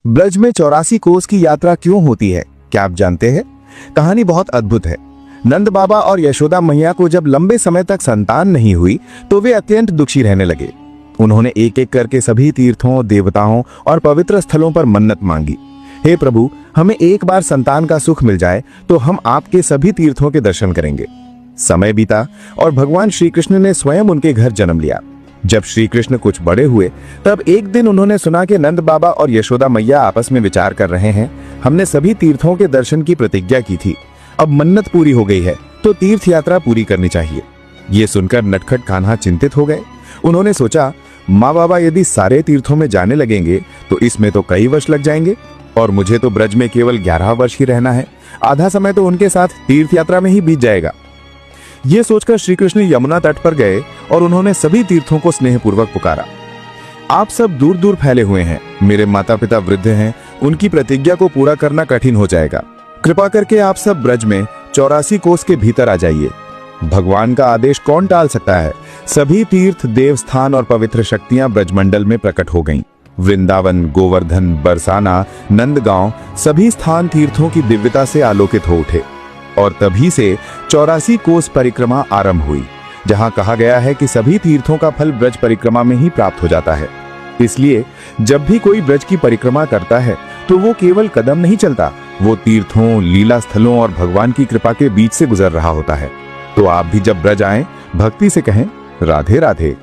ब्रज में 84 कोस की यात्रा क्यों होती है, क्या आप जानते हैं? कहानी बहुत अद्भुत है। नंद बाबा और यशोदा मैया को जब लंबे समय तक संतान नहीं हुई तो वे अत्यंत दुखी रहने लगे। उन्होंने एक एक करके सभी तीर्थों, देवताओं और पवित्र स्थलों पर मन्नत मांगी। हे प्रभु, हमें एक बार संतान का सुख मिल जाए तो हम आपके सभी तीर्थों के दर्शन करेंगे। समय बीता और भगवान श्री कृष्ण ने स्वयं उनके घर जन्म लिया। जब श्री कृष्ण कुछ बड़े हुए तब एक दिन उन्होंने सुना कि नंद बाबा और यशोदा मैया आपस में विचार कर रहे हैं। हमने सभी तीर्थों के दर्शन की प्रतिज्ञा की थी, अब मन्नत पूरी हो गई है तो तीर्थ यात्रा पूरी करनी चाहिए। ये सुनकर नटखट कान्हा चिंतित हो गए। उन्होंने सोचा, माँ बाबा यदि सारे तीर्थों में जाने लगेंगे तो इसमें तो कई वर्ष लग जाएंगे और मुझे तो ब्रज में केवल 11 वर्ष ही रहना है। आधा समय तो उनके साथ तीर्थ यात्रा में ही बीत जाएगा। ये सोचकर श्री कृष्ण यमुना तट पर गए और उन्होंने सभी तीर्थों को स्नेहपूर्वक पुकारा। आप सब दूर दूर फैले हुए हैं, मेरे माता पिता वृद्ध हैं, उनकी प्रतिज्ञा को पूरा करना कठिन हो जाएगा। कृपा करके आप सब ब्रज में 84 कोस के भीतर आ जाइए। भगवान का आदेश कौन टाल सकता है। सभी तीर्थ, देवस्थान और पवित्र शक्तियां ब्रजमंडल में प्रकट हो गईं। वृंदावन, गोवर्धन, बरसाना, नंदगांव सभी स्थान तीर्थों की दिव्यता से आलोकित हो उठे और तभी से 84 कोस परिक्रमा आरंभ हुई, जहां कहा गया है कि सभी तीर्थों का फल ब्रज परिक्रमा में ही प्राप्त हो जाता है। इसलिए जब भी कोई ब्रज की परिक्रमा करता है तो वो केवल कदम नहीं चलता, वो तीर्थों, लीला स्थलों और भगवान की कृपा के बीच से गुजर रहा होता है। तो आप भी जब ब्रज आएं, भक्ति से कहें, राधे राधे।